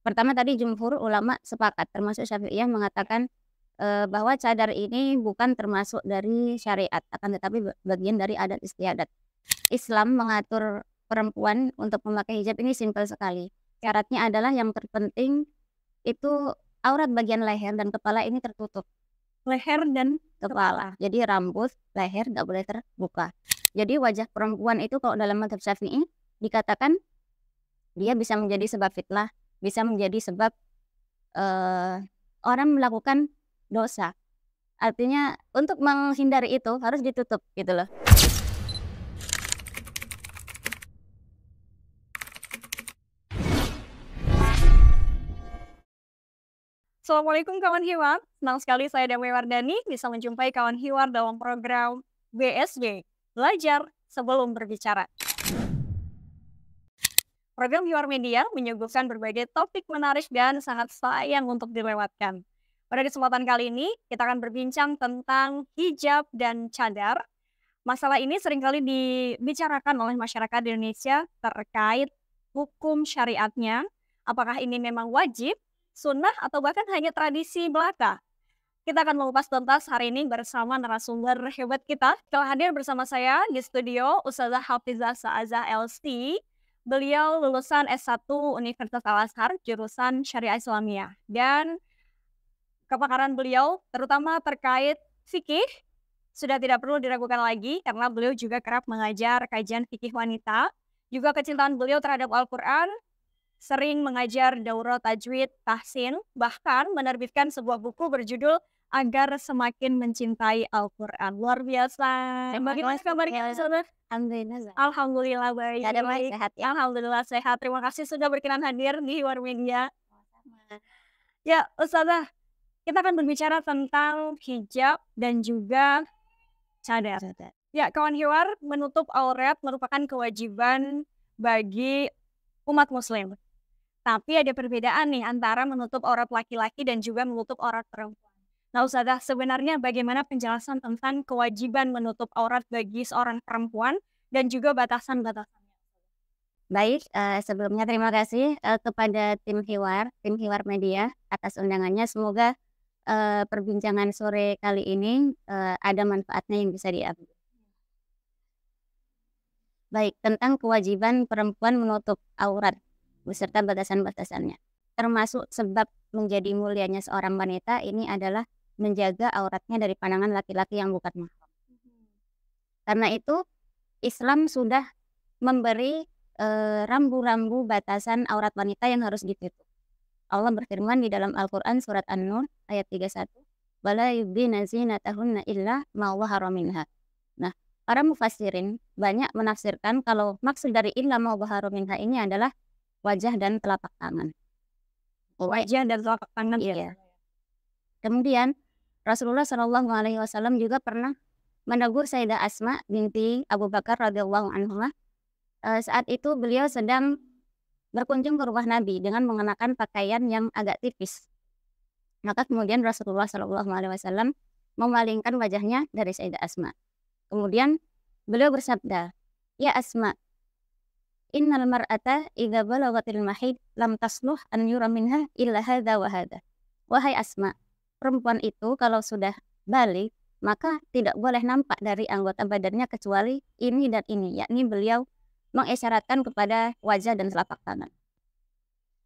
Pertama tadi jumhur ulama sepakat termasuk Syafi'iyah mengatakan, bahwa cadar ini bukan termasuk dari syariat, akan tetapi bagian dari adat istiadat. Islam mengatur perempuan untuk memakai hijab ini simpel sekali. Syaratnya adalah yang terpenting itu aurat bagian leher dan kepala ini tertutup. Leher dan Kepala. Jadi rambut, leher nggak boleh terbuka. Jadi wajah perempuan itu kalau dalam mazhab Syafi'i dikatakan dia bisa menjadi sebab fitnah, bisa menjadi sebab orang melakukan dosa. Artinya untuk menghindari itu harus ditutup gitu loh. Assalamualaikum kawan Hiwar, senang sekali saya Damai Wardani bisa menjumpai kawan Hiwar dalam program BSB, Belajar Sebelum Berbicara. Program Hiwar Media menyuguhkan berbagai topik menarik dan sangat sayang untuk dilewatkan. Pada kesempatan kali ini, kita akan berbincang tentang hijab dan cadar. Masalah ini seringkali dibicarakan oleh masyarakat di Indonesia terkait hukum syariatnya, apakah ini memang wajib, sunnah, atau bahkan hanya tradisi belaka. Kita akan mengupas tuntas hari ini bersama narasumber hebat kita. Telah hadir bersama saya di studio Ustazah Hafizah Sa'azah LC. Beliau lulusan S1 Universitas Al-Azhar, jurusan Syariah Islamiyah. Dan kepakaran beliau terutama terkait fikih sudah tidak perlu diragukan lagi karena beliau juga kerap mengajar kajian fikih wanita. Juga kecintaan beliau terhadap Al-Quran, sering mengajar daurah tajwid, tahsin, bahkan menerbitkan sebuah buku berjudul Agar Semakin Mencintai Al-Quran. Luar biasa. Bagaimana kabarnya, Saudara? Alhamdulillah. Alhamdulillah baik. Ada baik, sehat ya? Alhamdulillah sehat. Terima kasih sudah berkenan hadir di Hiwar Media. Ya, Ustazah, kita akan berbicara tentang hijab dan juga cadar. Ya, kawan Hiwar, menutup aurat merupakan kewajiban bagi umat muslim. Tapi ada perbedaan nih antara menutup aurat laki-laki dan juga menutup aurat perempuan. Nah, Ustazah, sebenarnya bagaimana penjelasan tentang kewajiban menutup aurat bagi seorang perempuan dan juga batasan-batasannya? Baik, sebelumnya terima kasih kepada tim Hiwar Media atas undangannya. Semoga perbincangan sore kali ini ada manfaatnya yang bisa diambil. Baik, tentang kewajiban perempuan menutup aurat beserta batasan-batasannya. Termasuk sebab menjadi mulianya seorang wanita ini adalah menjaga auratnya dari pandangan laki-laki yang bukan mahram. Karena itu Islam sudah memberi rambu-rambu batasan aurat wanita yang harus ditutup. Allah berfirman di dalam Al-Quran surat An-Nur ayat 31, "Wala yubdina zinatahunna illa ma dhahara minha." Nah, para mufassirin banyak menafsirkan kalau maksud dari illa ma dhahara minha ini adalah wajah dan telapak tangan. Wajah dan telapak tangan. Iya. Kemudian Rasulullah SAW juga pernah menegur Sayyidah Asma binti Abu Bakar radhiyallahu anha. Saat itu beliau sedang berkunjung ke rumah Nabi dengan mengenakan pakaian yang agak tipis. Maka kemudian Rasulullah SAW memalingkan wajahnya dari Sayyidah Asma. Kemudian beliau bersabda, "Ya Asma, innal mar'ata idza balagatil mahid lam tasluh an yura minha illa hadza wa hadza." Wahai Asma, perempuan itu kalau sudah balik maka tidak boleh nampak dari anggota badannya kecuali ini dan ini, yakni beliau mengisyaratkan kepada wajah dan telapak tangan.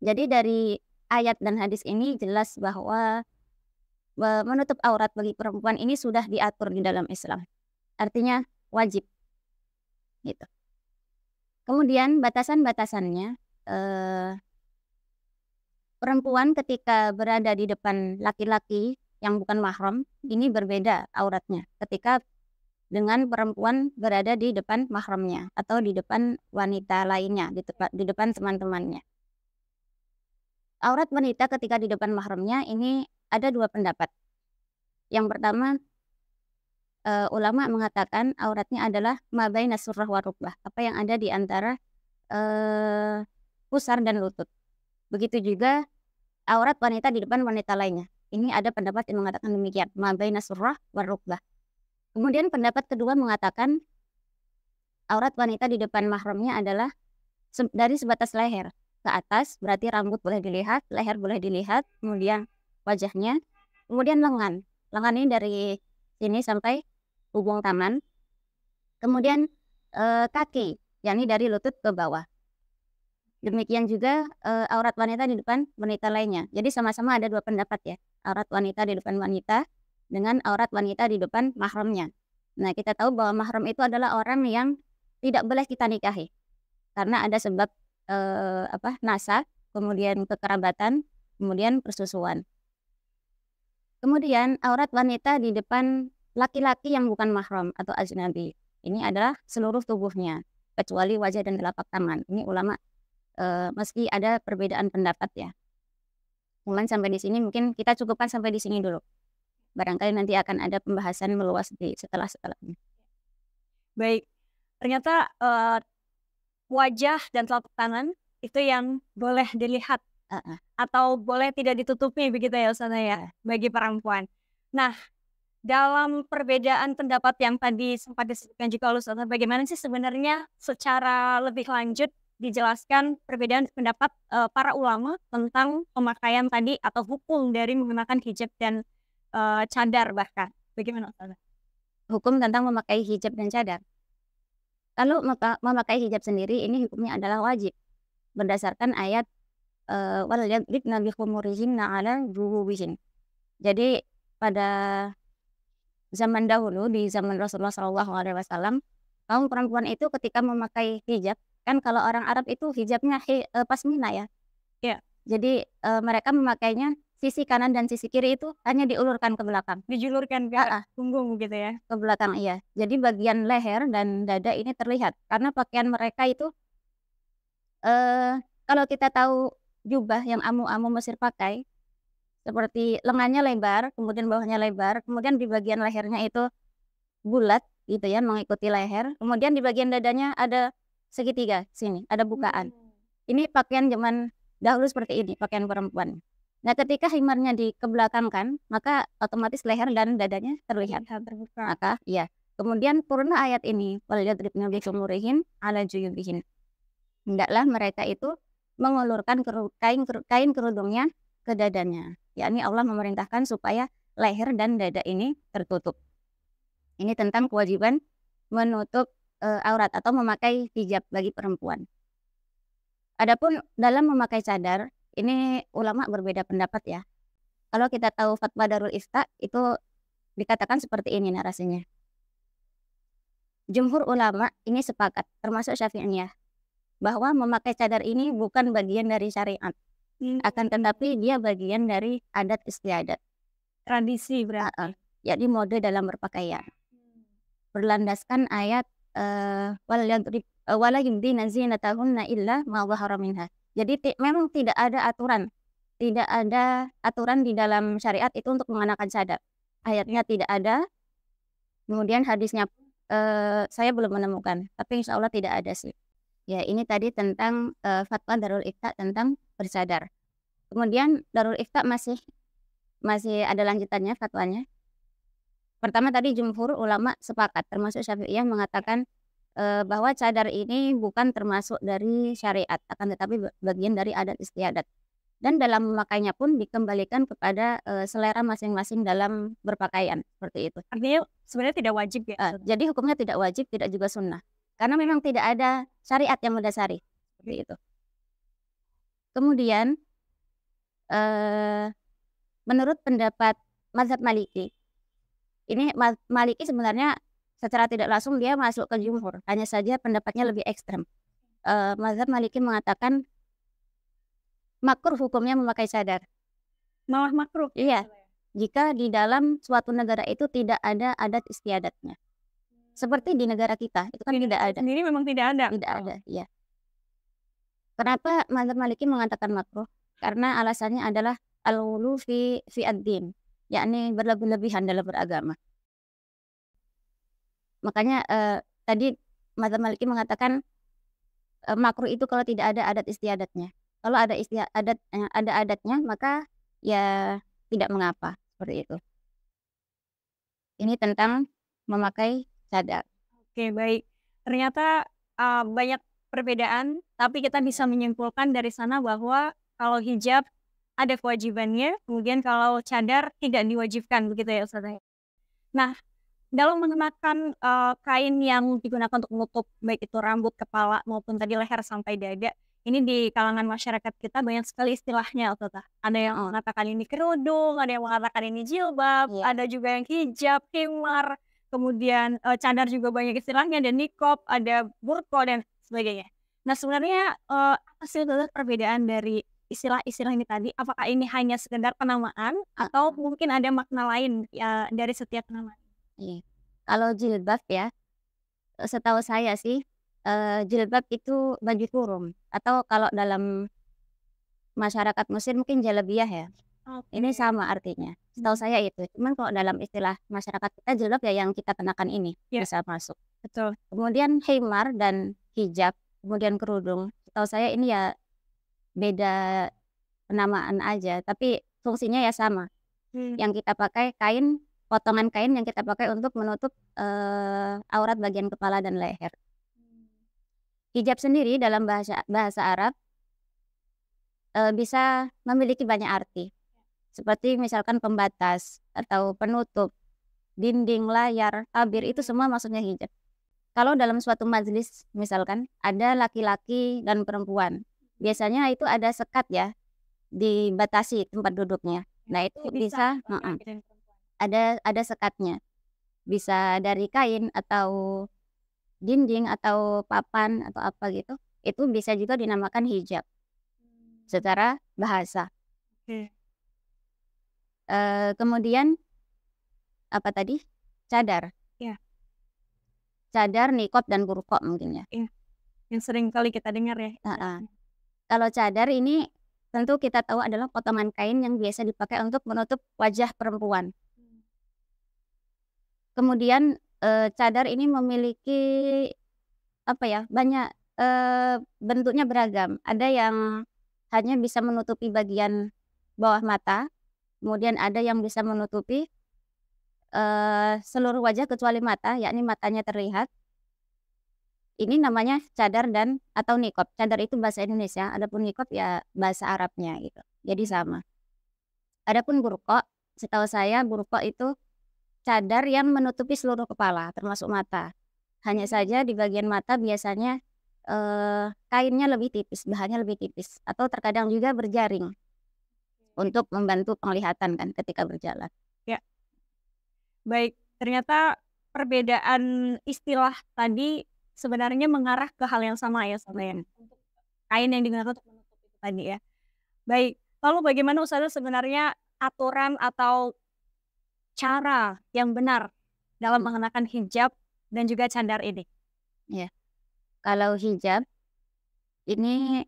Jadi dari ayat dan hadis ini jelas bahwa menutup aurat bagi perempuan ini sudah diatur di dalam Islam. Artinya wajib. Gitu. Kemudian batasan-batasannya, perempuan ketika berada di depan laki-laki yang bukan mahram ini berbeda auratnya ketika dengan perempuan berada di depan mahramnya atau di depan wanita lainnya, di depan teman-temannya. Aurat wanita ketika di depan mahramnya ini ada dua pendapat. Yang pertama, ulama mengatakan auratnya adalah ma baina surrah wa rukbah, apa yang ada di antara pusar dan lutut. Begitu juga aurat wanita di depan wanita lainnya. Ini ada pendapat yang mengatakan demikian, ma baina surrah wa rukbah. Kemudian pendapat kedua mengatakan aurat wanita di depan mahramnya adalah dari sebatas leher. ke atas, berarti rambut boleh dilihat, leher boleh dilihat, kemudian wajahnya, kemudian lengan. Lengan ini dari sini sampai ujung tangan, kemudian kaki, yakni dari lutut ke bawah. Demikian juga aurat wanita di depan wanita lainnya. Jadi sama-sama ada dua pendapat ya, aurat wanita di depan wanita dengan aurat wanita di depan mahramnya. Nah, kita tahu bahwa mahram itu adalah orang yang tidak boleh kita nikahi karena ada sebab nasab, kemudian kekerabatan, kemudian persusuan. Kemudian aurat wanita di depan laki-laki yang bukan mahram atau ajnabi. Ini adalah seluruh tubuhnya kecuali wajah dan telapak tangan. Ini ulama meski ada perbedaan pendapat ya. Mungkin sampai di sini mungkin kita cukupkan sampai di sini dulu. Barangkali nanti akan ada pembahasan meluas di setelahnya. Baik, ternyata wajah dan telapak tangan itu yang boleh dilihat atau boleh tidak ditutupi begitu ya Ustazah ya, bagi perempuan. Nah, dalam perbedaan pendapat yang tadi sempat disebutkan juga oleh Ustazah, bagaimana sih sebenarnya secara lebih lanjut dijelaskan perbedaan pendapat para ulama tentang pemakaian tadi atau hukum dari menggunakan hijab dan cadar bahkan. Bagaimana Ustazah? Hukum tentang memakai hijab dan cadar. Kalau memakai hijab sendiri ini hukumnya adalah wajib berdasarkan ayat wal yadribna bi khumurihinna 'ala jububihin. Jadi pada zaman dahulu di zaman Rasulullah SAW, kaum perempuan itu ketika memakai hijab, kan kalau orang Arab itu hijabnya pasmina ya. Iya. Jadi mereka memakainya sisi kanan dan sisi kiri itu hanya diulurkan ke belakang. Dijulurkan ke punggung gitu ya. Ke belakang iya. Jadi bagian leher dan dada ini terlihat karena pakaian mereka itu kalau kita tahu jubah yang amu-amu Mesir pakai seperti lengannya lebar, kemudian bawahnya lebar, kemudian di bagian lehernya itu bulat gitu ya mengikuti leher, kemudian di bagian dadanya ada segitiga sini, ada bukaan. Ini pakaian zaman dahulu seperti ini, pakaian perempuan. Nah, ketika himarnya dikebelakangkan, maka otomatis leher dan dadanya terlihat terbuka. Maka ya, kemudian turunlah ayat ini, waliyadribna bi khumurihin 'ala juyubihin. Hendaklah mereka itu mengulurkan kain kerudungnya ke dadanya. Yakni Allah memerintahkan supaya leher dan dada ini tertutup. Ini tentang kewajiban menutup aurat atau memakai hijab bagi perempuan. Adapun dalam memakai cadar, ini ulama berbeda pendapat ya. Kalau kita tahu fatwa Darul Ifta itu dikatakan seperti ini narasinya. Jumhur ulama ini sepakat, termasuk Syafi'iyah, bahwa memakai cadar ini bukan bagian dari syariat. Akan tetapi dia bagian dari adat istiadat. Tradisi berarti. Yakni mode dalam berpakaian. Berlandaskan ayat wala yubdina zinatahunna illa ma dhahara minha. Jadi memang tidak ada aturan di dalam syariat itu untuk mengenakan cadar. Ayatnya tidak ada, kemudian hadisnya saya belum menemukan, tapi insya Allah tidak ada sih. Ya, ini tadi tentang fatwa Darul Ifta tentang bercadar. Kemudian Darul Ifta masih ada lanjutannya fatwanya. Pertama tadi jumhur ulama sepakat, termasuk Syafi'iyah mengatakan bahwa cadar ini bukan termasuk dari syariat, akan tetapi bagian dari adat istiadat. Dan dalam memakainya pun dikembalikan kepada selera masing-masing dalam berpakaian, seperti itu. Artinya sebenarnya tidak wajib ya? Jadi hukumnya tidak wajib, tidak juga sunnah. Karena memang tidak ada syariat yang mendasari, seperti itu. Kemudian menurut pendapat mazhab Maliki, ini Maliki sebenarnya secara tidak langsung dia masuk ke jumhur, hanya saja pendapatnya lebih ekstrem. Mazhab Maliki mengatakan makruh hukumnya memakai cadar. Malah makruh? Iya, jika di dalam suatu negara itu tidak ada adat istiadatnya. Seperti di negara kita, itu kan tidak ada. Sendiri memang tidak ada? Tidak ada, iya. Kenapa mazhab Maliki mengatakan makruh? Karena alasannya adalah al-ghulu fi ad-din, yakni berlebih-lebihan dalam beragama. Makanya tadi mazhab Maliki mengatakan makruh itu kalau tidak ada adat istiadatnya. Kalau ada adatnya, maka ya tidak mengapa, seperti itu. Ini tentang memakai cadar. Oke, baik. Ternyata banyak perbedaan, tapi kita bisa menyimpulkan dari sana bahwa kalau hijab ada kewajibannya, kemudian kalau cadar tidak diwajibkan, begitu ya Ustazah? Nah, dalam mengenakan, kain yang digunakan untuk menutup baik itu rambut, kepala, maupun tadi leher sampai dada, ini di kalangan masyarakat kita banyak sekali istilahnya, Ustazah. Ada yang mengatakan ini kerudung, ada yang mengatakan ini jilbab, Iya. ada juga yang hijab, khimar, kemudian, cadar juga banyak istilahnya, ada niqab, ada burqa, dan sebagainya. Nah, sebenarnya, apa sih Ustazah perbedaan dari istilah-istilah ini tadi? Apakah ini hanya sekedar penamaan atau mungkin ada makna lain, ya, dari setiap nama? Iya. Kalau jilbab ya, setahu saya sih, jilbab itu baju kurung atau kalau dalam masyarakat Muslim mungkin jalabiyah ya. Ini Oke. sama artinya, setahu saya itu. Cuman kalau dalam istilah masyarakat kita jilbab ya yang kita kenakan ini Iya, bisa masuk. betul. Kemudian khimar dan hijab, kemudian kerudung, setahu saya ini ya beda penamaan aja, tapi fungsinya ya sama. Yang kita pakai kain, potongan kain yang kita pakai untuk menutup, aurat bagian kepala dan leher. Hijab sendiri dalam bahasa bahasa Arab, bisa memiliki banyak arti, seperti misalkan pembatas atau penutup, dinding, layar, tabir, itu semua maksudnya hijab. Kalau dalam suatu majelis misalkan ada laki-laki dan perempuan, biasanya itu ada sekat ya, dibatasi tempat duduknya. Nah itu bisa ada sekatnya. Bisa dari kain atau dinding atau papan atau apa gitu, itu bisa juga dinamakan hijab secara bahasa. Oke. Kemudian apa tadi? Cadar. Iya. Cadar, niqab, dan burqa mungkin ya. Iya, yang sering kali kita dengar ya. Heeh. Kalau cadar ini tentu kita tahu adalah potongan kain yang biasa dipakai untuk menutup wajah perempuan. Kemudian, cadar ini memiliki apa ya, banyak, bentuknya beragam. Ada yang hanya bisa menutupi bagian bawah mata, kemudian ada yang bisa menutupi, seluruh wajah kecuali mata, yakni matanya terlihat. Ini namanya cadar dan atau niqab. Cadar itu bahasa Indonesia, adapun niqab ya bahasa Arabnya gitu. Jadi sama. Adapun burqa, setahu saya burqa itu cadar yang menutupi seluruh kepala termasuk mata. Hanya saja di bagian mata biasanya, kainnya lebih tipis, bahannya lebih tipis atau terkadang juga berjaring untuk membantu penglihatan kan ketika berjalan. Ya, baik. Ternyata perbedaan istilah tadi sebenarnya mengarah ke hal yang sama ya, Ustazah, ya? Untuk kain yang digunakan untuk menutup itu tadi ya. Baik, lalu bagaimana Ustazah sebenarnya aturan atau cara yang benar dalam mengenakan hijab dan juga cadar ini? Ya. Kalau hijab, ini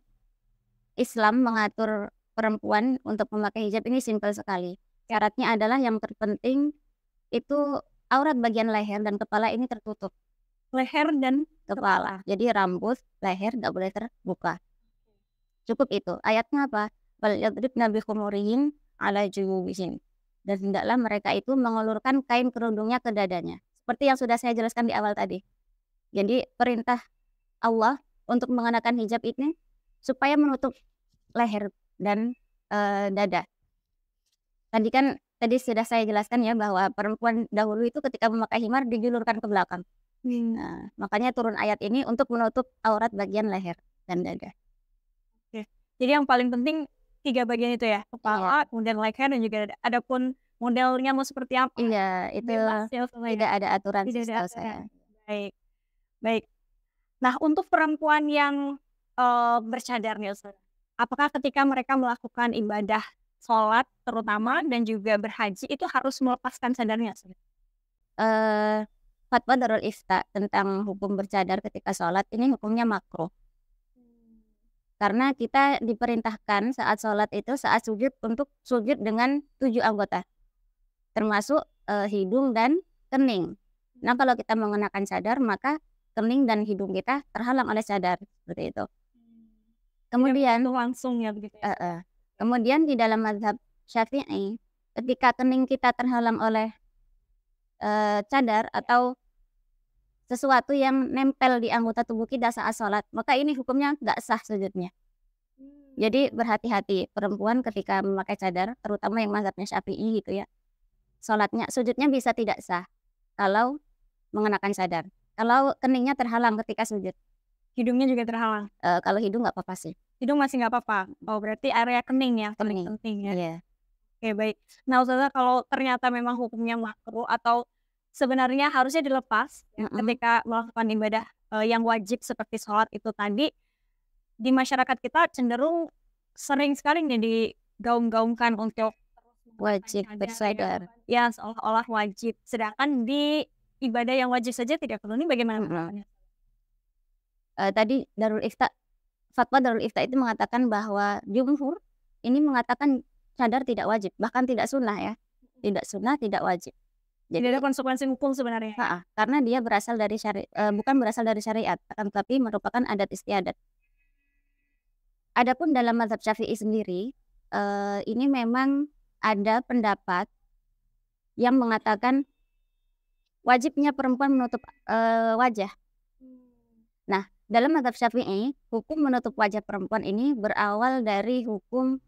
Islam mengatur perempuan untuk memakai hijab ini simpel sekali. Syaratnya adalah yang terpenting itu aurat bagian leher dan kepala ini tertutup. Leher dan Kepala. Jadi rambut, leher nggak boleh terbuka. Cukup itu. Ayatnya apa? Walyadribna bikhumurihin 'ala jububihin. Dan hendaklah mereka itu mengulurkan kain kerudungnya ke dadanya. Seperti yang sudah saya jelaskan di awal tadi. Jadi perintah Allah untuk mengenakan hijab ini supaya menutup leher dan, dada. Tadi sudah saya jelaskan ya bahwa perempuan dahulu itu ketika memakai himar dijulurkan ke belakang. Nah, makanya turun ayat ini untuk menutup aurat bagian leher dan dada. Oke. Jadi yang paling penting 3 bagian itu ya? Kepala, kemudian leher, dan juga dada. Adapun modelnya mau seperti apa, Iya, itu bebas ya Ustazah ya? tidak ada aturan Tidak ada setahu aturan. saya. Baik, baik. Nah, untuk perempuan yang, bercadar nih Ustazah, apakah ketika mereka melakukan ibadah sholat terutama dan juga berhaji itu harus melepaskan cadarnya Ustazah? Fatwa Darul Ifta tentang hukum bercadar ketika sholat ini hukumnya makruh. Karena kita diperintahkan saat sholat itu, saat sujud untuk sujud dengan 7 anggota. Termasuk, hidung dan kening. Nah kalau kita mengenakan cadar maka kening dan hidung kita terhalang oleh cadar, seperti itu. Kemudian Itu langsung ya begitu ya? kemudian di dalam mazhab Syafi'i, ketika kening kita terhalang oleh, cadar atau sesuatu yang nempel di anggota tubuh kita saat sholat, maka ini hukumnya nggak sah sujudnya. Jadi berhati-hati perempuan ketika memakai cadar, terutama yang mazhabnya Syafi'i gitu ya. Sujudnya bisa tidak sah kalau mengenakan cadar. Kalau keningnya terhalang ketika sujud. Hidungnya juga terhalang? Kalau hidung nggak apa-apa sih. Hidung masih nggak apa-apa? Oh, berarti area kening ya, paling Kening, penting ya? iya. Oke, baik. Nah, Ustazah, kalau ternyata memang hukumnya makruh atau sebenarnya harusnya dilepas ya, ketika melakukan ibadah yang wajib seperti sholat itu tadi, di masyarakat kita cenderung sering sekali nih digaung-gaungkan untuk Wajib bersadar. Ya, seolah-olah wajib. Sedangkan di ibadah yang wajib saja tidak perlu. Ini bagaimana pendapannya? Tadi fatwa Darul Ifta itu mengatakan bahwa jumhur ini mengatakan cadar tidak wajib, bahkan tidak sunnah ya. Tidak sunnah, tidak wajib. Jadi ada konsekuensi hukum sebenarnya. Karena dia berasal dari bukan berasal dari syariat, akan tetapi merupakan adat istiadat. Adapun dalam mazhab Syafi'i sendiri, ini memang ada pendapat yang mengatakan wajibnya perempuan menutup wajah. Nah, dalam mazhab Syafi'i, hukum menutup wajah perempuan ini berawal dari hukum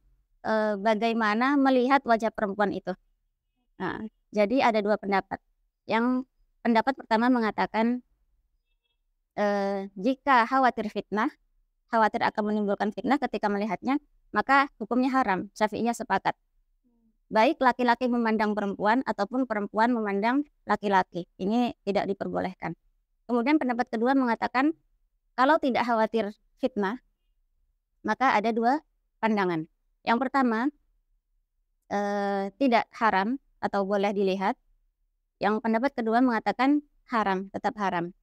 bagaimana melihat wajah perempuan itu. Nah, jadi ada dua pendapat. Yang pendapat pertama mengatakan jika khawatir akan menimbulkan fitnah ketika melihatnya, maka hukumnya haram. Syafi'inya sepakat. Baik laki-laki memandang perempuan ataupun perempuan memandang laki-laki. Ini tidak diperbolehkan. Kemudian pendapat kedua mengatakan kalau tidak khawatir fitnah, maka ada dua pandangan. Yang pertama, tidak haram atau boleh dilihat. Yang pendapat kedua mengatakan haram, tetap haram.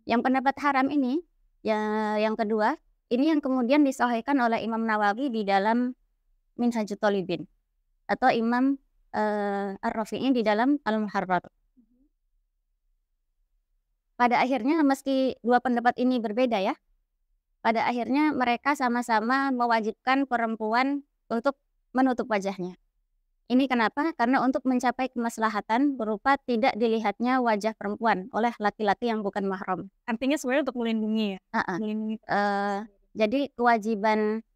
Yang pendapat haram ini, yang kedua, ini yang kemudian disahihkan oleh Imam Nawawi di dalam Minhajut Thalibin atau Imam Ar-Rafi'i di dalam Al-Muharrar. Pada akhirnya meski dua pendapat ini berbeda ya, pada akhirnya mereka sama-sama mewajibkan perempuan untuk menutup wajahnya. Ini kenapa? Karena untuk mencapai kemaslahatan berupa tidak dilihatnya wajah perempuan oleh laki-laki yang bukan mahram. Artinya sebenarnya untuk melindungi ya? Melindungi. Jadi kewajiban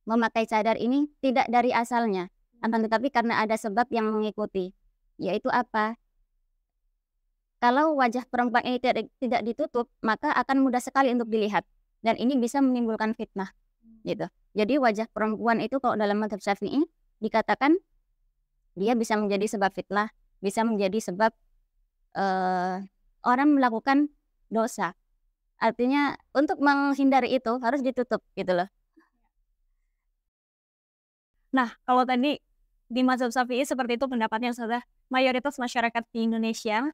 memakai cadar ini tidak dari asalnya, akan tetapi karena ada sebab yang mengikuti. Yaitu apa? Kalau wajah perempuan ini tidak ditutup, maka akan mudah sekali untuk dilihat. Dan ini bisa menimbulkan fitnah. Gitu. Jadi wajah perempuan itu kalau dalam mazhab Syafi'i dikatakan dia bisa menjadi sebab fitnah, bisa menjadi sebab orang melakukan dosa. Artinya untuk menghindari itu harus ditutup gitu loh. Nah, kalau tadi di mazhab Syafi'i seperti itu pendapatnya sudah mayoritas masyarakat di Indonesia.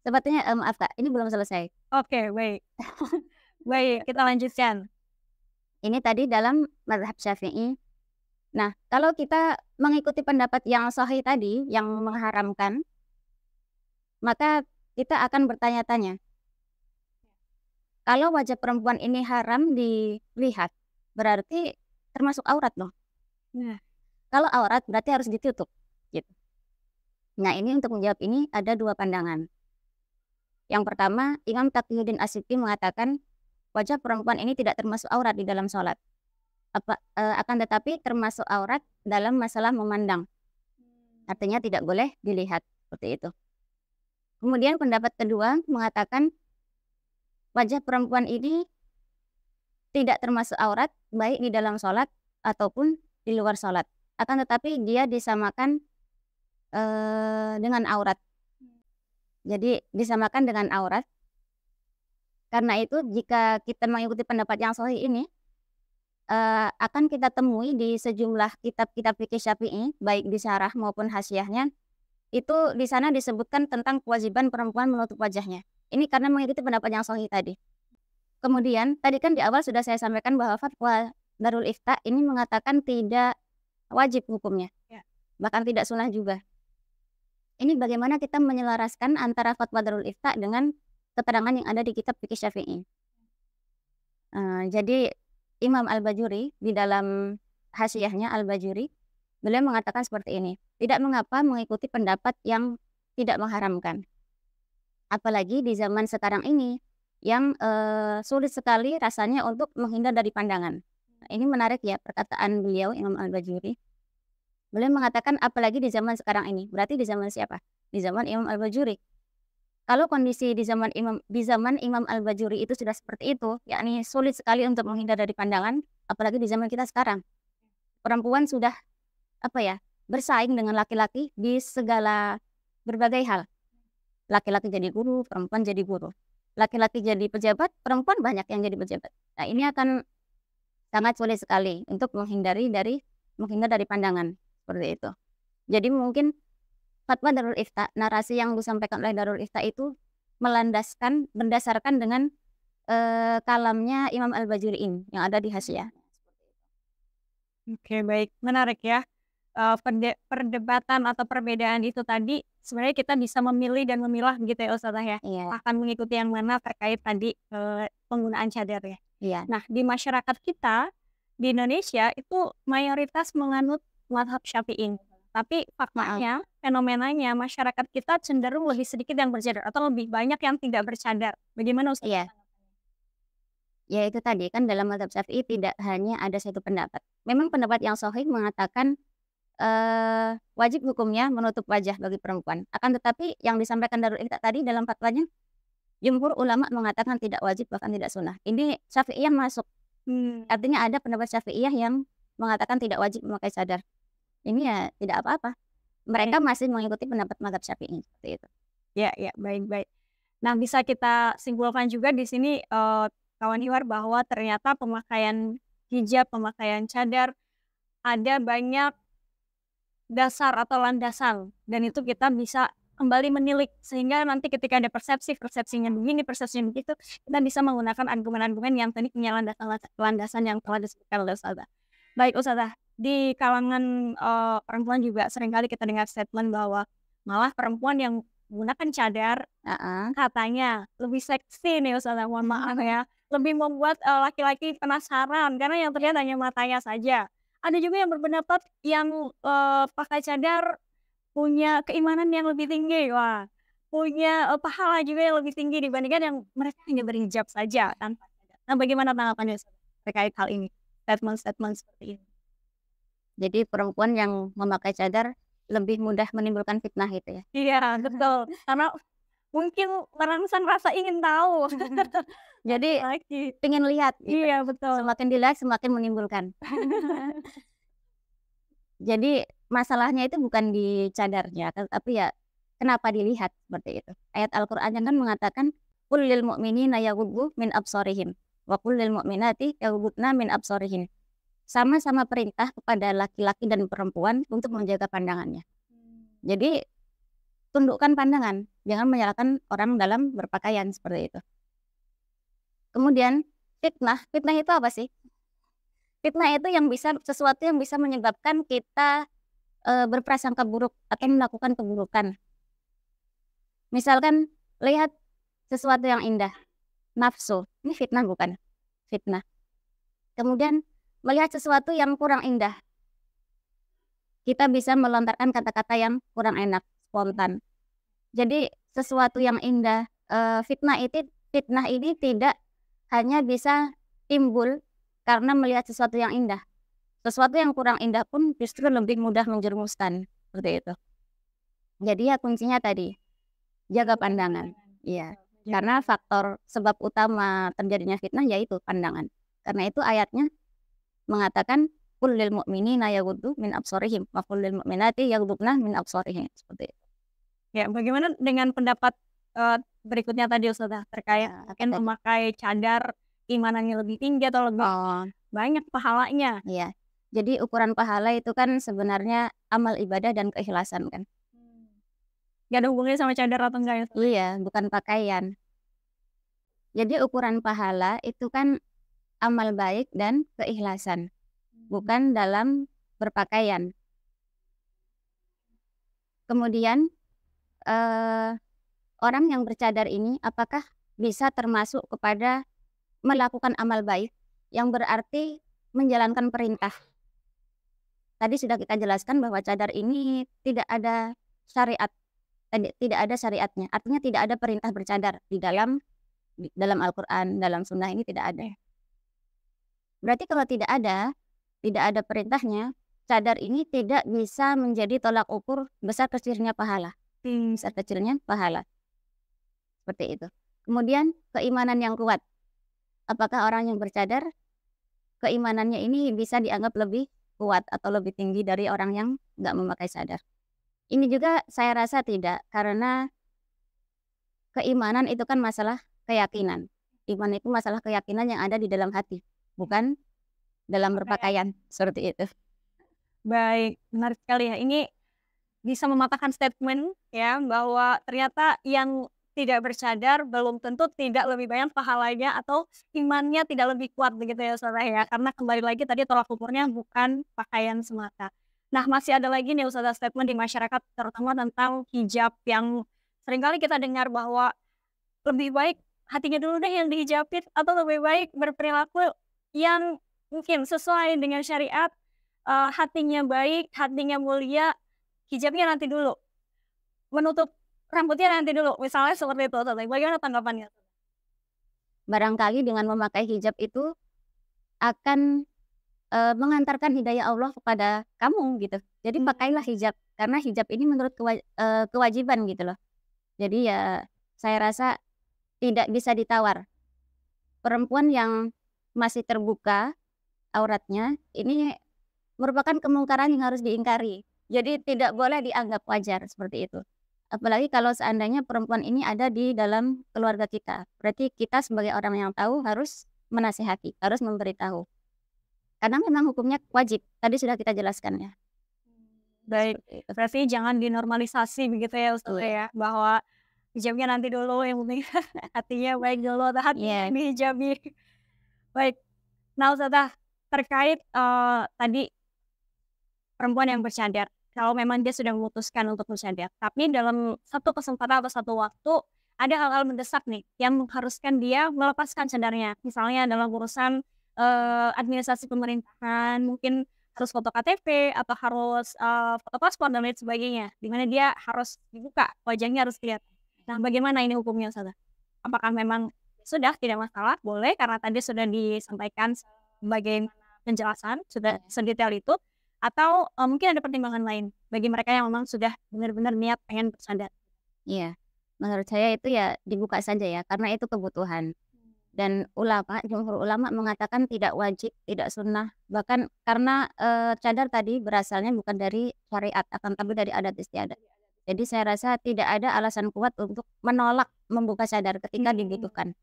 Sepertinya maaf Kak, ini belum selesai. Oke, baik. Baik, kita lanjutkan. Ini tadi dalam mazhab Syafi'i. Nah, kalau kita mengikuti pendapat yang sahih tadi, yang mengharamkan, maka kita akan bertanya-tanya. Kalau wajah perempuan ini haram dilihat, berarti termasuk aurat loh. Nah, kalau aurat berarti harus ditutup. Gitu. Nah, ini untuk menjawab ini ada dua pandangan. Yang pertama, Imam Taqiyuddin As-Sibti mengatakan wajah perempuan ini tidak termasuk aurat di dalam sholat. Akan tetapi termasuk aurat dalam masalah memandang. Artinya tidak boleh dilihat seperti itu. Kemudian pendapat kedua mengatakan wajah perempuan ini tidak termasuk aurat baik di dalam sholat ataupun di luar sholat. Akan tetapi dia disamakan dengan aurat. Jadi disamakan dengan aurat. Karena itu jika kita mengikuti pendapat yang sahih ini, akan kita temui di sejumlah kitab-kitab fikih Syafi'i, baik di syarah maupun hasyiahnya, itu di sana disebutkan tentang kewajiban perempuan menutup wajahnya. Ini karena mengikuti pendapat yang sahih tadi. Kemudian, tadi kan di awal sudah saya sampaikan bahwa fatwa Darul Ifta ini mengatakan tidak wajib hukumnya, bahkan tidak sunnah juga. Ini bagaimana kita menyelaraskan antara fatwa Darul Ifta dengan keterangan yang ada di kitab fikih Syafi'i. Jadi Imam Al-Bajuri di dalam hasyiahnya Al-Bajuri, beliau mengatakan seperti ini, tidak mengapa mengikuti pendapat yang tidak mengharamkan. Apalagi di zaman sekarang ini yang, sulit sekali rasanya untuk menghindar dari pandangan. Nah, ini menarik ya perkataan beliau Imam Al-Bajuri. Beliau mengatakan apalagi di zaman sekarang ini, berarti di zaman siapa? Di zaman Imam Al-Bajuri. Kalau kondisi di zaman Imam Al-Bajuri itu sudah seperti itu, yakni sulit sekali untuk menghindar dari pandangan, apalagi di zaman kita sekarang. Perempuan sudah, apa ya, bersaing dengan laki-laki di segala berbagai hal. Laki-laki jadi guru, perempuan jadi guru. Laki-laki jadi pejabat, perempuan banyak yang jadi pejabat. Nah, ini akan sangat sulit sekali untuk menghindar dari pandangan, seperti itu. Jadi mungkin fatwa Darul Ifta, narasi yang disampaikan oleh Darul Ifta itu berdasarkan dengan, kalamnya Imam Al-Bajuri ini yang ada di Hasyiah. Oke, baik, menarik ya. Perdebatan atau perbedaan itu tadi sebenarnya kita bisa memilih dan memilah gitu ya Ustazah ya, Iya, akan mengikuti yang mana terkait tadi, penggunaan cadar ya. iya, Nah, di masyarakat kita di Indonesia itu mayoritas menganut mazhab Syafi'i. Tapi heeh, faktanya, fenomenanya masyarakat kita cenderung lebih sedikit yang bercadar atau lebih banyak yang tidak bercadar. Bagaimana Ustazah iya. tanggapannya? Ya itu tadi kan dalam mazhab Syafi'i tidak hanya ada satu pendapat. Memang pendapat yang shahih mengatakan, wajib hukumnya menutup wajah bagi perempuan. Akan tetapi yang disampaikan Darul Ifta tadi dalam fatwanya, jumhur ulama mengatakan tidak wajib bahkan tidak sunnah. Ini Syafi'iyah masuk. Hmm. Artinya ada pendapat Syafi'iyah yang mengatakan tidak wajib memakai cadar. Ini ya tidak apa-apa. Mereka masih mengikuti pendapat mazhab Syafi'i seperti itu. Ya, ya, baik, baik. Nah, bisa kita simpulkan juga di sini, kawan Hiwar, bahwa ternyata pemakaian hijab, pemakaian cadar, ada banyak dasar atau landasan, dan itu kita bisa kembali menilik, sehingga nanti ketika ada persepsinya begini, persepsinya begitu, kita bisa menggunakan argumen-argumen yang tadi punya landasan yang telah disebutkan oleh Ustazah. Baik Ustazah, di kalangan, perempuan juga seringkali kita dengar statement bahwa malah perempuan yang menggunakan cadar Heeh. katanya lebih seksi nih Ustazah, mohon maaf ya, lebih membuat, laki-laki penasaran karena yang terlihat hanya matanya saja. Ada juga yang berpendapat yang, pakai cadar punya keimanan yang lebih tinggi, wah, punya, pahala juga yang lebih tinggi dibandingkan yang mereka hanya berhijab saja tanpa cadar. Nah, bagaimana tanggapannya Ustazah terkait hal ini? Statement-statement seperti ini. Jadi perempuan yang memakai cadar lebih mudah menimbulkan fitnah gitu ya. Iya, betul, karena mungkin merangsang rasa ingin tahu. Jadi Laki. pengen lihat gitu. Iya, betul. Semakin dilihat semakin menimbulkan. Jadi masalahnya itu bukan di cadarnya, tetapi ya kenapa dilihat seperti itu. Ayat Al-Qur'annya kan mengatakan, "Qul lil mu'minina yaghuddu min absarihim wa qul lil mu'minati yaghuddna min absarihin." Sama-sama perintah kepada laki-laki dan perempuan untuk menjaga pandangannya. Jadi tundukkan pandangan, jangan menyalahkan orang dalam berpakaian seperti itu. Kemudian fitnah itu apa sih? Fitnah itu sesuatu yang bisa menyebabkan kita, berprasangka buruk atau melakukan keburukan. Misalkan lihat sesuatu yang indah, nafsu, ini fitnah bukan? Fitnah. Kemudian melihat sesuatu yang kurang indah, kita bisa melontarkan kata-kata yang kurang enak, spontan. Jadi sesuatu yang indah, fitnah ini tidak hanya bisa timbul karena melihat sesuatu yang indah. Sesuatu yang kurang indah pun justru lebih mudah menjerumuskan, seperti itu. Jadi ya kuncinya tadi, jaga pandangan. Iya, karena faktor sebab utama terjadinya fitnah yaitu pandangan. Karena itu ayatnya mengatakan, "Qul lil mu'minina yaghuddu min absarihim wa qul lil mu'minati yaghuddna min absarihin." Seperti itu. Ya, bagaimana dengan pendapat, berikutnya tadi Ustazah, terkait Apa mungkin tadi? memakai cadar imanannya lebih tinggi atau lebih Oh, banyak pahalanya? iya. Jadi ukuran pahala itu kan sebenarnya amal ibadah dan keikhlasan kan. Nggak ada hubungannya sama cadar atau enggak ya Ustazah? Iya, bukan pakaian. Jadi ukuran pahala itu kan amal baik dan keikhlasan, bukan dalam berpakaian. Kemudian, orang yang bercadar ini apakah bisa termasuk kepada melakukan amal baik yang berarti menjalankan perintah. Tadi sudah kita jelaskan bahwa cadar ini tidak ada syariat tidak ada syariatnya. Artinya tidak ada perintah bercadar di dalam Al-Qur'an, dalam sunnah ini tidak ada. Berarti kalau tidak ada perintahnya, cadar ini tidak bisa menjadi tolak ukur besar kecilnya pahala. Besar kecilnya pahala. Seperti itu. Kemudian keimanan yang kuat. Apakah orang yang bercadar keimanannya ini bisa dianggap lebih kuat atau lebih tinggi dari orang yang nggak memakai cadar? Ini juga saya rasa tidak, karena keimanan itu kan masalah keyakinan. Iman itu masalah keyakinan yang ada di dalam hati, bukan dalam berpakaian, seperti itu. Baik, menarik sekali ya. Ini bisa mematahkan statement ya, bahwa ternyata yang tidak bercadar belum tentu tidak lebih banyak pahalanya atau imannya tidak lebih kuat begitu ya Ustazah ya. Karena kembali lagi tadi tolak ukurnya bukan pakaian semata. Nah, masih ada lagi nih Ustazah statement di masyarakat terutama tentang hijab yang seringkali kita dengar bahwa lebih baik hatinya dulu deh yang dihijabin atau lebih baik berperilaku yang mungkin sesuai dengan syariat, hatinya baik, hatinya mulia, hijabnya nanti dulu. Menutup rambutnya nanti dulu, misalnya seperti itu. Bagaimana tanggapannya? Barangkali dengan memakai hijab itu akan mengantarkan hidayah Allah kepada kamu gitu. Jadi pakailah hijab, karena hijab ini menurut kewajiban gitu loh. Jadi ya saya rasa tidak bisa ditawar. Perempuan yang masih terbuka auratnya ini merupakan kemungkaran yang harus diingkari. Jadi tidak boleh dianggap wajar seperti itu. Apalagi kalau seandainya perempuan ini ada di dalam keluarga kita. Berarti kita sebagai orang yang tahu harus menasihati, harus memberitahu. Karena memang hukumnya wajib. Tadi sudah kita jelaskan ya. Baik, berarti jangan dinormalisasi begitu ya Ustazah ya, bahwa hijabnya nanti dulu, yang penting hatinya baik dulu, atau hatinya dihijabi. Baik, nah Ustazah, terkait tadi perempuan yang bercadar, kalau memang dia sudah memutuskan untuk bercadar, tapi dalam satu kesempatan atau satu waktu ada hal-hal mendesak nih yang mengharuskan dia melepaskan cadarnya. Misalnya dalam urusan administrasi pemerintahan, mungkin harus foto KTP atau harus foto paspor dan lain sebagainya, di mana dia harus dibuka, wajahnya harus kelihatan. Nah, bagaimana ini hukumnya Ustazah? Apakah memang sudah tidak masalah, boleh karena tadi sudah disampaikan sebagai penjelasan, sudah sedetail itu, atau mungkin ada pertimbangan lain bagi mereka yang memang sudah benar-benar niat pengen bercadar? Iya, menurut saya itu ya dibuka saja ya, karena itu kebutuhan. Dan jumhur ulama mengatakan tidak wajib, tidak sunnah. Bahkan karena cadar tadi berasalnya bukan dari syariat, akan tapi dari adat istiadat. Jadi saya rasa tidak ada alasan kuat untuk menolak membuka cadar ketika dibutuhkan.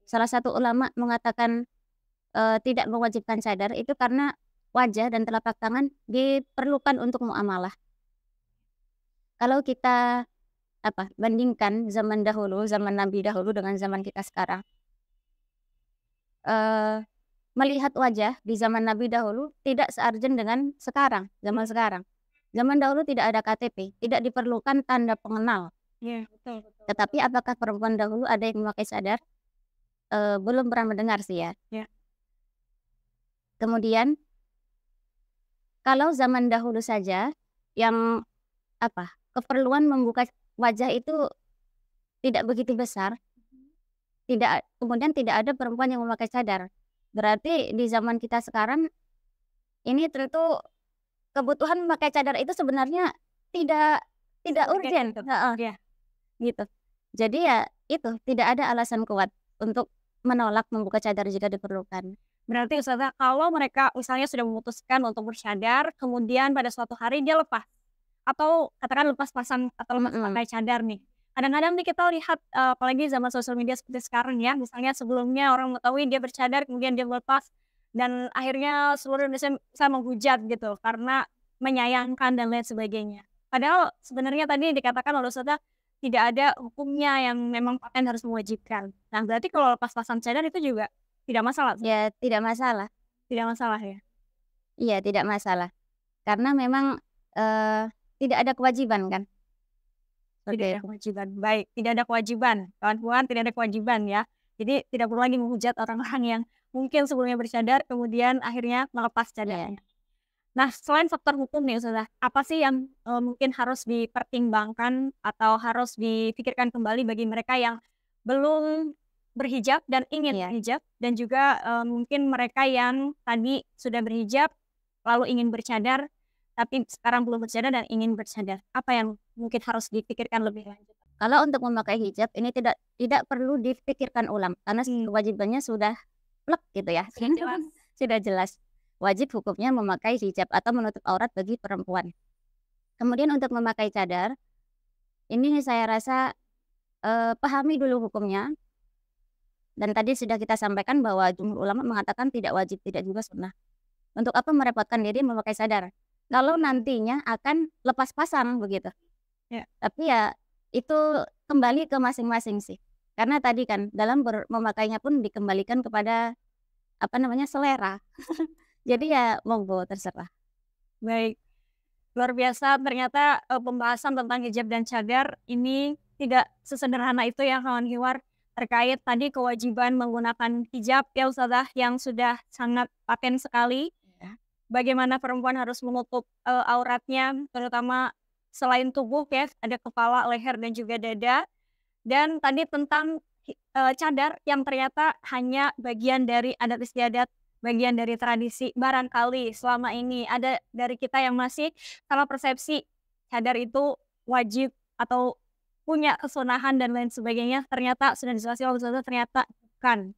Salah satu ulama mengatakan tidak mewajibkan cadar itu karena wajah dan telapak tangan diperlukan untuk muamalah. Kalau kita bandingkan zaman dahulu, zaman Nabi dahulu dengan zaman kita sekarang, melihat wajah di zaman Nabi dahulu tidak searjen dengan zaman sekarang. Zaman dahulu tidak ada KTP, tidak diperlukan tanda pengenal. Iya, betul. Tetapi apakah perempuan dahulu ada yang memakai cadar? Belum pernah mendengar sih ya. Kemudian kalau zaman dahulu saja yang keperluan membuka wajah itu tidak begitu besar, kemudian tidak ada perempuan yang memakai cadar. Berarti di zaman kita sekarang ini tentu kebutuhan memakai cadar itu sebenarnya tidak urgen. Gitu. Jadi ya itu tidak ada alasan kuat untuk menolak membuka cadar jika diperlukan. Berarti Ustazah, kalau mereka misalnya sudah memutuskan untuk bercadar, kemudian pada suatu hari dia lepas, atau katakan lepas pasang atau lepas pakai cadar nih. Kadang-kadang nih kita lihat apalagi zaman sosial media seperti sekarang ya, misalnya sebelumnya orang mengetahui dia bercadar, kemudian dia lepas, dan akhirnya seluruh Indonesia bisa menghujat gitu karena menyayangkan dan lain sebagainya. Padahal sebenarnya tadi dikatakan oleh Ustazah tidak ada hukumnya yang memang paten harus mewajibkan. Nah, berarti kalau lepas pasang cadar itu juga tidak masalah? Ya, tidak masalah. Tidak masalah ya? Iya, tidak masalah. Karena memang tidak ada kewajiban kan? Tidak ada kewajiban. Baik, tidak ada kewajiban. Kawan-kawan, tidak ada kewajiban ya. Jadi tidak perlu lagi menghujat orang-orang yang mungkin sebelumnya bercadar kemudian akhirnya melepas cadarnya. Nah, selain faktor hukum nih Ustazah, apa sih yang, mungkin harus dipertimbangkan atau harus dipikirkan kembali bagi mereka yang belum berhijab dan ingin Iya. berhijab dan juga, mungkin mereka yang tadi sudah berhijab, lalu ingin bercadar, tapi sekarang belum bercadar dan ingin bercadar. Apa yang mungkin harus dipikirkan lebih lanjut? Kalau untuk memakai hijab ini tidak tidak perlu dipikirkan ulang karena Mmm, kewajibannya sudah plek gitu ya. sudah jelas. Sudah jelas. Wajib hukumnya memakai hijab atau menutup aurat bagi perempuan. Kemudian untuk memakai cadar, ini saya rasa, pahami dulu hukumnya dan tadi sudah kita sampaikan bahwa jumhur ulama mengatakan tidak wajib, tidak juga sunnah. Untuk apa merepotkan diri memakai cadar, kalau nantinya akan lepas pasang begitu. Ya, Tapi ya itu kembali ke masing-masing sih. Karena tadi kan dalam memakainya pun dikembalikan kepada, apa namanya, selera. Jadi ya monggo terserah. baik. Luar biasa ternyata, pembahasan tentang hijab dan cadar ini tidak sesederhana itu ya kawan Hiwar, terkait tadi kewajiban menggunakan hijab ya Ustazah yang sudah sangat paten sekali, Ya. bagaimana perempuan harus menutup, auratnya terutama selain tubuh ya, ada kepala, leher, dan juga dada. Dan tadi tentang cadar yang ternyata hanya bagian dari adat istiadat, bagian dari tradisi. Barangkali selama ini ada dari kita yang masih salah persepsi, cadar itu wajib atau punya kesunahan dan lain sebagainya, ternyata sudah dijelaskan oleh Ustazah ternyata bukan,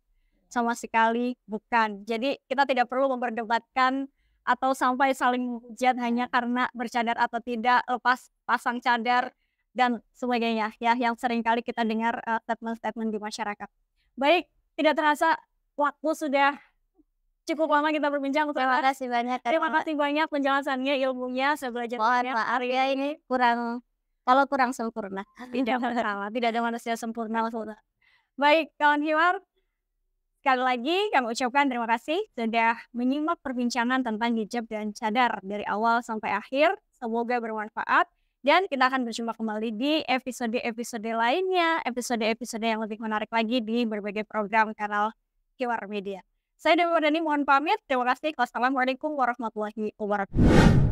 sama sekali bukan. Jadi kita tidak perlu memperdebatkan atau sampai saling menghujat hanya karena bercadar atau tidak, lepas pasang cadar dan sebagainya ya, yang seringkali kita dengar, statement-statement di masyarakat. Baik, tidak terasa waktu sudah cukup lama kita berbincang, Terima Ustazah. kasih banyak Terima Kak. kasih banyak penjelasannya, ilmunya, saya belajar Mohon banyak maaf hari ya ini. ini kalau kurang sempurna. Tidak masalah, tidak ada manusia sempurna, Ustazah. Baik, kawan Hiwar, sekali lagi kami ucapkan terima kasih sudah menyimak perbincangan tentang hijab dan cadar dari awal sampai akhir. Semoga bermanfaat dan kita akan berjumpa kembali di episode-episode lainnya, episode-episode yang lebih menarik lagi di berbagai program kanal Kiwar Media. Saya Dewi Wardani mohon pamit. Terima kasih. Wassalamualaikum warahmatullahi wabarakatuh.